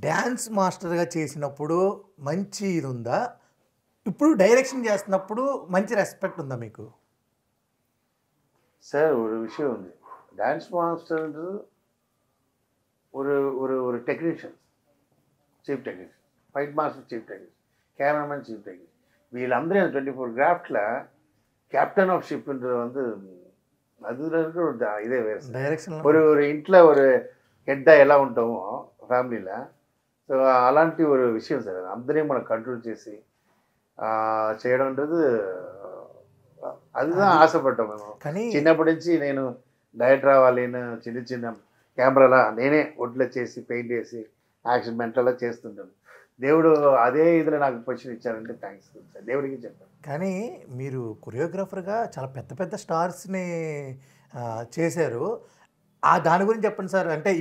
Dance మాస్టర్గా చేసినప్పుడు మంచి ఇది ఉందా? ఇప్పుడు డైరెక్షన్ చేస్తున్నప్పుడు మంచి రెస్పెక్ట్ ఉందా మీకు? சார் ஒரு விஷயம் ఉంది. டான்ஸ் மாஸ்டர்ன்றது ஒரு ஒரு ஒரு technician, chief technician, fight master chief technician, cameraman chief technician, వీళ్ళందరూ 24 கிராஃப்டில் கேப்டன் ஆஃப் ஷிப்ன்றது வந்து அதுல இருக்கிற ஒரு ఇదే వేరు సార్. డైరెక్షన్ ஒரு ஒரு ఇంట్లో ஒரு హెడ్గా ఎలా ఉంటామో ఫ్యామిలీలో, సో అలాంటి ஒரு విషయం సార్. అందరినీ మనం కంట్రోల్ చేసి చేయడం అంటది அதுதான் ఆశపడ్డాం మేము. కానీ చిన్నప్పటి నుంచి నేను డైరెక్టర్ అవ్వాలి, చిన్న చిన్న కెమెరాలా నేనే ఒడ్లో చేసి పెయింట్ చేసి యాక్షన్ మెంటల్లా చేస్తుంటాను. దేవుడు అదే ఇదిలో నాకు పొజిషన్ ఇచ్చారంటే థ్యాంక్స్ సార్, దేవుడికి చెప్పాను. కానీ మీరు కొరియోగ్రాఫర్గా చాలా పెద్ద పెద్ద స్టార్స్ని చేశారు. దాని గురించి చెప్పండి సార్. అంటే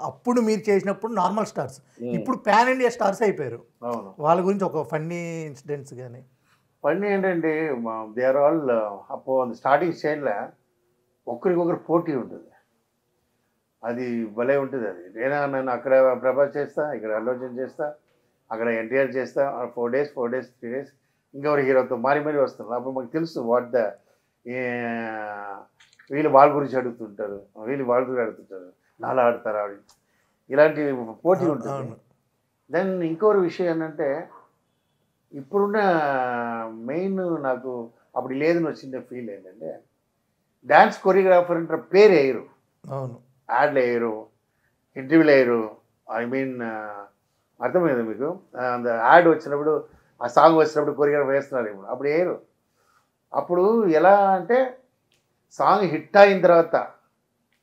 అప్పుడు మీరు చేసినప్పుడు నార్మల్ స్టార్స్, ఇప్పుడు పాన్ ఇండియా స్టార్స్ అయిపోయారు. అవును, వాళ్ళ గురించి ఒక ఫన్నీ ఇన్సిడెంట్స్ కానీ. పని ఏంటంటే దే ఆర్ ఆల్ అప్పుడు స్టార్టింగ్ స్టేజ్లో ఒకరికొకరు పోటీ ఉంటుంది. అది భలే ఉంటుంది. అది నేను అక్కడ ప్రభాస్ చేస్తా, ఇక్కడ అల్లు అర్జున్ చేస్తా, అక్కడ ఎన్టీఆర్ చేస్తా. 4 days 3 days ఇంకెవరు హీరోతో మారి మరీ వస్తారు. అప్పుడు మాకు తెలుసు వాట్ ద వీళ్ళు వాళ్ళ గురించి అడుగుతుంటారు, వీళ్ళు వాళ్ళ గురించి అడుగుతుంటారు, నాలా ఆడతారు ఆవిడ, ఇలాంటి పోటీ ఉంటుంది. దెన్ ఇంకొక విషయం ఏంటంటే ఇప్పుడున్న మెయిన్ నాకు అప్పుడు లేదని వచ్చిన ఫీల్ ఏంటంటే డ్యాన్స్ కొరియోగ్రాఫర్ అంటే పేరు వేయరు. అవును, యాడ్లు వేయరు, ఇంటర్వ్యూలు వేయరు. ఐ మీన్ అర్థమైంది మీకు? యాడ్ వచ్చినప్పుడు, ఆ సాంగ్ వచ్చినప్పుడు కొరియోగ్రాఫర్ వేస్తున్నారు. ఇప్పుడు అప్పుడు వేయరు. అప్పుడు ఎలా అంటే సాంగ్ హిట్ అయిన తర్వాత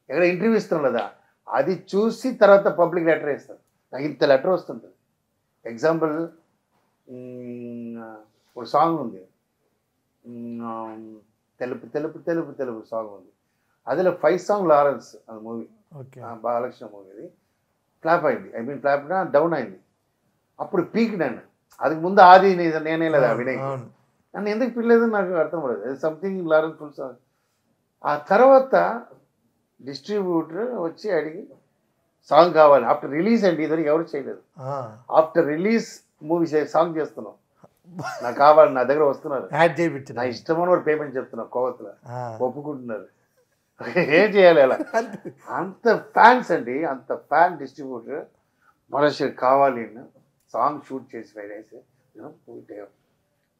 ఎక్కడ ఇంటర్వ్యూ ఇస్తున్నాం కదా, అది చూసి తర్వాత పబ్లిక్ లెటర్ వేస్తారు. నాకు ఇంత లెటర్ వస్తుంటుంది. ఎగ్జాంపుల్, ఒక సాంగ్ ఉంది, తెలుపు తెలుపు తెలుపు తెలుపు సాంగ్ ఉంది. అదిలో 5 సాంగ్ లారెన్స్ అది మూవీ, బాలకృష్ణ మూవీది. ఫ్లాప్ అయింది. ఐ మీన్ ఫ్లాప్ డౌన్ అయింది. అప్పుడు పీక్ నన్ను. అది ముందు ఆది నేనే లేదా వినయ్, నన్ను ఎందుకు పిల్లలేదు నాకు అర్థం పడదు. Something Lawrence full song. ఆ తర్వాత డిస్ట్రిబ్యూటర్ వచ్చి అడిగి సాంగ్ కావాలి. ఆఫ్టర్ రిలీజ్ అండి, ఇద్దరు ఎవరు చేయలేదు. ఆఫ్టర్ రిలీజ్ మూవీ సాంగ్ చేస్తున్నాం, నాకు కావాలి, నా దగ్గర వస్తున్నారు, నా ఇష్టమని వాడు పేమెంట్ చెప్తున్నారు, కోవతలో ఒప్పుకుంటున్నారు. ఏం చేయాలి అలా? అంత ఫ్యాన్స్ అండి, అంత ఫ్యాన్ డిస్ట్రిబ్యూటర్ మనుషులు కావాలి సాంగ్ షూట్ చేసి 5 days.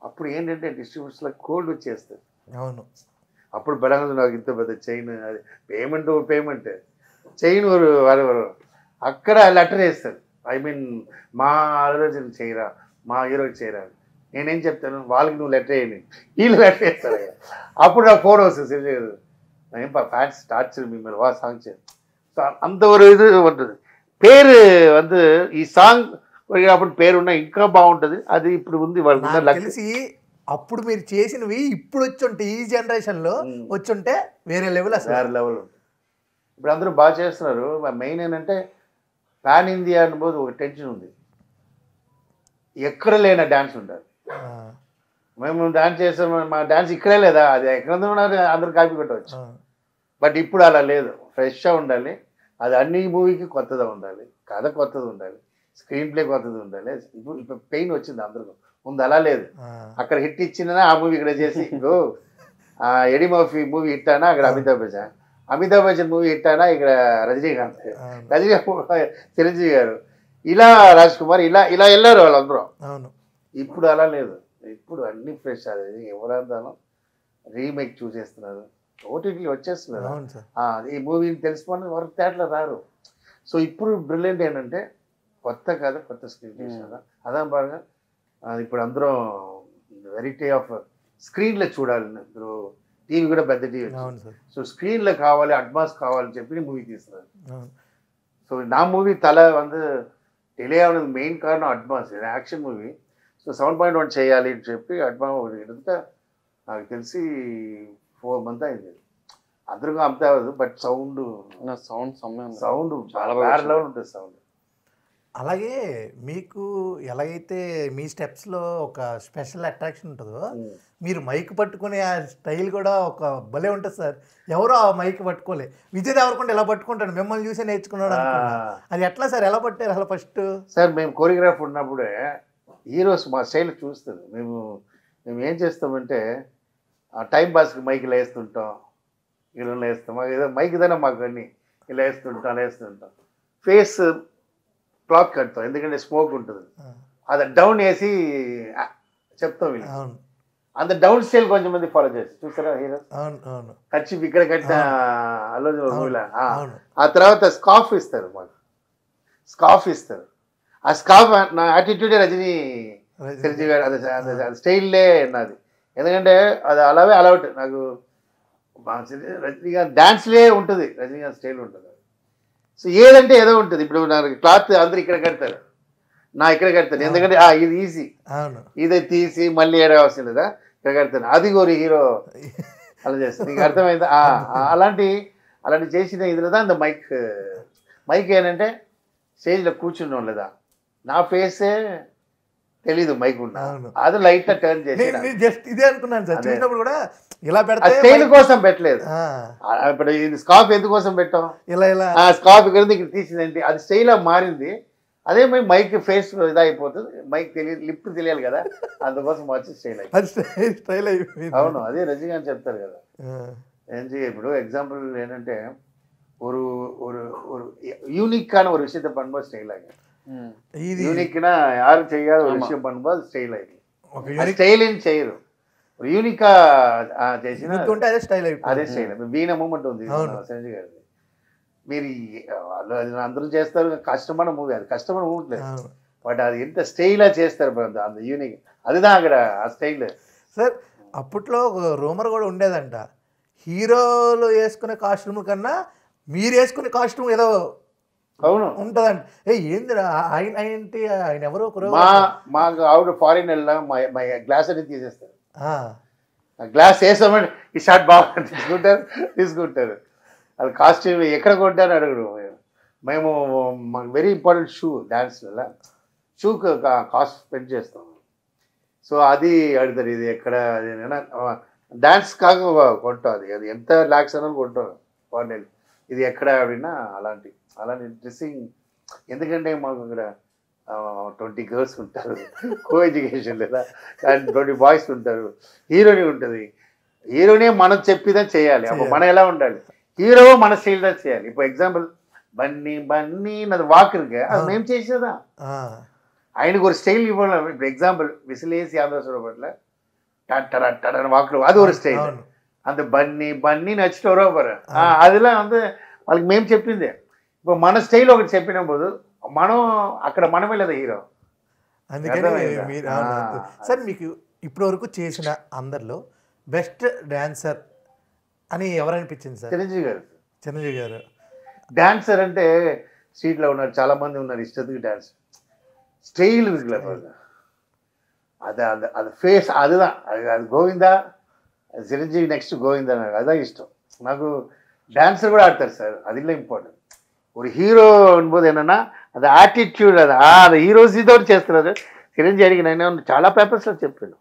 అప్పుడు ఏంటంటే డిస్ట్రిబ్యూటర్స్లో కోల్డ్ వచ్చేస్తుంది. అవును, అప్పుడు బలంగా నాకు ఇంత పెద్ద చైన్, అది పేమెంట్ చైన్ వారెవరు అక్కడ లెటర్ వేస్తారు. ఐ మీన్ మా ఆలోచన చేయరా, మా హీరోకి చేయరా. నేనేం చెప్తాను, వాళ్ళకి నువ్వు లెటర్ వేయండి, వీళ్ళు లెటర్ వేస్తారు. అప్పుడు నాకు ఫోన్ వస్తుంది, ఏం ఫ్యాన్స్ స్టార్ట్ మిమ్మల్ని వా సాంగ్ చేయాలి. సో అంత ஒரு இது ఉంటుంది. పేరు வந்து ఈ సాంగ్ అప్పుడు పేరు ఉన్నా ఇంకా బాగుంటుంది. అది ఇప్పుడు ఉంది వాళ్ళకి తెలిసి. అప్పుడు మీరు చేసినవి ఇప్పుడు వచ్చుంటే, ఈ జనరేషన్లో వచ్చుంటే వేరే లెవెల్, అసలు వేరే లెవెల్ ఉంటుంది. ఇప్పుడు అందరూ బాగా చేస్తున్నారు. మెయిన్ ఏంటంటే పాన్ ఇండియా అనుబోదు ఒక టెన్షన్ ఉంది. ఎక్కడ లేని డ్యాన్స్ ఉంటుంది. మేము డ్యాన్స్ చేస్తాం, మా డ్యాన్స్ ఇక్కడే లేదా, అది ఎక్కడ అందరూ కాపీ పెట్టవచ్చు. బట్ ఇప్పుడు అలా లేదు. ఫ్రెష్గా ఉండాలి. అది అన్ని మూవీకి కొత్తగా ఉండాలి, కథ కొత్తది ఉండాలి, స్క్రీన్ ప్లే కొత్తది ఉండాలి. ఇప్పుడు పెయిన్ వచ్చింది అందరికీ, ముందు అలా లేదు. అక్కడ హిట్ ఇచ్చిందనా ఆ మూవీ ఇక్కడ చేసి, ఇంకో ఎడి మర్ఫీ మూవీ హిట్ అయినా అక్కడ అమితాబ్ బచ్చన్ మూవీ హిట్ అయినా ఇక్కడ రజనీకాంత్, చిరంజీవి గారు, ఇలా రాజ్ కుమార్, ఇలా ఇలా వెళ్ళారు వాళ్ళందరూ. ఇప్పుడు అలా లేదు. ఇప్పుడు అన్ని ఫ్రెష్. అది ఎవరంతా రీమేక్ చూసేస్తున్నారు, ఓటీటీలు వచ్చేస్తున్నారు. ఈ మూవీని తెలుసుకొని వరకు థియేటర్లో రారు. సో ఇప్పుడు బ్రిలియంట్ ఏంటంటే కొత్త కథ, కొత్త స్క్రీన్ చేసినారు. అదే బాగా ఇప్పుడు అందరూ వెరైటీ ఆఫ్ స్క్రీన్లో చూడాలి. ఇప్పుడు టీవీ కూడా పెద్ద టీవీ, సో స్క్రీన్లో కావాలి, అడ్వాన్స్ కావాలని చెప్పి మూవీ తీస్తున్నారు. సో నా మూవీ తల வந்து డిలే అవ్వడానికి మెయిన్ కారణం అడ్వాన్స్. ఇది యాక్షన్ మూవీ, సో 7.1 చేయాలి అని చెప్పి అడ్వాన్స్ ఇదంతా నాకు తెలిసి 4 months అయింది. అందరికీ అంతే అవ్వదు, బట్ సౌండ్ చాలా వేరే లెవెల్ ఉంటుంది సౌండ్. అలాగే మీకు ఎలాగైతే మీ స్టెప్స్లో ఒక స్పెషల్ అట్రాక్షన్ ఉంటుందో మీరు మైక్ పట్టుకునే ఆ స్టైల్ కూడా ఒక భలే ఉంటుంది సార్. ఎవరో ఆ మైక్ పట్టుకోలే, విజయ్ దేవరకొండ ఎలా పట్టుకుంటాడు మిమ్మల్ని చూసే నేర్చుకున్నాడు అనుకున్నా. అది ఎట్లా సార్, ఎలా పట్టారు అసలు ఫస్ట్? సార్ మేము కోరియోగ్రాఫ్ ఉన్నప్పుడే హీరోస్ మా స్టైల్ చూస్తుంది. మేము ఏం చేస్తామంటే టైం పాస్కి మైకులు వేస్తుంటాం, ఇలా వేస్తాం, ఏదో మైక్ దానే మాకు అన్నీ ఇలా వేస్తుంటాం. ఫేస్ క్లాత్ కడతాం, ఎందుకంటే స్మోక్ ఉంటుంది, అది డౌన్ వేసి చెప్తాం వీళ్ళు. అంత డౌన్ స్టైల్ కొంచెం మంది ఫాలో చేస్తారు, చూస్తారా హీరో ఖర్చు ఇక్కడ కట్టిన అల్లు మూవీలా. ఆ తర్వాత స్కార్ఫ్ ఇస్తారు మాకు, స్కార్ఫ్ ఇస్తారు. ఆ స్కార్ఫ్ నా యాటిట్యూడే రజనీ చిరంజీవి గారు అది స్టైల్లే నాది, ఎందుకంటే అది అలాగే అలౌట్ నాకు. రజనీకాంత్ డాన్స్లే ఉంటుంది, రజనీకాంత్ స్టైల్ ఉంటుంది. సో ఏదంటే ఏదో ఉంటుంది. ఇప్పుడు నాకు క్లాత్ అందరు ఇక్కడ కడతారు, నా ఇక్కడ కడతాను, ఎందుకంటే ఇది ఈజీ, ఇదే తీసి మళ్ళీ ఏడా అవసరం లేదా, ఇక్కడ కడతాను. అది కోరి హీరో అలా చేస్తాను, నీకు అర్థమైందా? అలాంటి చేసిన ఇది లేదా అంత మైక్ ఏంటంటే స్టేజ్లో కూర్చున్నాం లేదా, నా ఫేసే తెలీదు మైక్ ఉన్నా, అది లైట్ టర్న్ చేసి జస్ట్ ఇదే అనుకున్నాను సార్. చూసినప్పుడు కూడా ఇలా పెడతా, స్టైల్ కోసం పెట్టలేదు. ఇప్పుడు ఇది స్కార్ఫ్ ఎందుకోసం పెట్టాం, ఇలా స్కార్ఫ్ ఇక్కడ తీసిందంటే అది స్టైల్ మారింది. అదే మైక్ ఫేస్ ఇదైపోతుంది, మైక్ తెలియదు, లిప్ తెలియాలి కదా, అందుకోసం వచ్చి స్టైల్ అయిపోయింది. అవును, అదే రజనీకాంత్ చెప్తారు కదా. ఇప్పుడు ఎగ్జాంపుల్ ఏంటంటే ஒரு ஒரு ஒரு யூனிக்கான ஒரு விஷயத்தை பண்ணும்போது ஸ்டைல் ஆகும். யூனிக்னா யாரும் செய்யாத ஒரு விஷயம் பண்ணும்போது ஸ்டைல் ஆகும். స్టైల్ చేయరు, ஒரு యూనిక్గా చేసిన అదే స్టైల్ అయిపోయింది. అదే స్టైల్. వీణ మూమెంట్ ఉంది సంజయ్ గారిది, మీరు అందరూ చేస్తారు, కష్టమైన మూవీ, అది కష్టమైన మూవీ లేదు, బట్ అది ఎంత స్టైల్గా చేస్తారు అంత యూనిక్, అదిதான் అక్కడ ఆ స్టైల్. సార్ అప్పట్లో రూమర్ కూడా ఉండేదంట, హీరోలు వేసుకునే కాస్ట్యూమ్ కన్నా మీరు వేసుకునే కాస్ట్యూమ్ ఏదో అవును ఉంటుందంట. ఏందిరా ఆయన ఏంటి, ఆయన ఎవరో మాకు ఆవిడ ఫారిన్ వెళ్ళినా మా గ్లాస్ అని తీసేస్తారు, గ్లాస్ వేసామంటే ఈ షర్ట్ బాగా తీసుకుంటారు. అది కాస్ట్యూమ్ ఎక్కడ కొంటారు అడుగుడు. మేము మాకు వెరీ ఇంపార్టెంట్ షూ, డాన్స్లో షూకి కాస్ట్ స్పెండ్ చేస్తాం. సో అది అడుగుతారు, ఇది ఎక్కడ డాన్స్ కాక కొంటాం, అది ఎంత ల్యాక్స్ అన్నా కొంటాం ఫారిన్, ఇది ఎక్కడ ఆడినా అలాంటి డ్రెస్సింగ్. ఎందుకంటే మాకు ఇక్కడ 20 గర్ల్స్ ఉంటారు, కో ఎడ్యుకేషన్ లేదా, 20 బాయ్స్ ఉంటారు, హీరోని ఉంటుంది. హీరోనే మనం చెప్పిదని చేయాలి. అప్పుడు మనం ఎలా ఉండాలి, హీరో మన స్టైల్గా చేయాలి. ఇప్పుడు ఎగ్జాంపుల్ బన్నీ నాది వాక్ ఇருக்கு, అది మేము చేసేదా, ఆయనకు ஒரு స్టైల్ ఇవ్వాలి. ఇప్పుడు ఎగ్జాంపుల్ విసిలేసి ఆంధ్రశ్వర పట్ల టట్టర వాక్లు, అది ஒரு స్టైల్. அந்த బన్నీ నచ్చిட்டு వరోబర్ அதெல்லாம் వాళ్ళకి మేము చెప్పిందే. ఇప్పుడు మన స్టైల్ ఒకటి చెప్పిన పోదు, మనం అక్కడ మనమే లేదా హీరో. అందుకని మీరు సార్ మీకు ఇప్పటి వరకు చేసిన అందరిలో బెస్ట్ డాన్సర్ అని ఎవరనిపించింది సార్? చిరంజీవి గారు. డాన్సర్ అంటే స్ట్రీట్లో ఉన్నారు, చాలామంది ఉన్నారు, ఇష్టத்துக்கு డాన్స్ స్టైల్ అది ఫేస్ அதுதான், అది గోవిందా, చిరంజీవి నెక్స్ట్ గోవిందా, నాకు అదే ఇష్టం. నాకు డాన్సర్ కూడా ఆడతారు సార్, అది இல்லை ఇంపార్టెంట్. ஒரு హీరో అనుబోదు ఏంటన్నా అది యాటిట్యూడ్, అది హీరోస్ ఇదో చేస్తున్నారు. చిరంజీవికి నేను చాలా పేపర్స్లో చెప్పాను,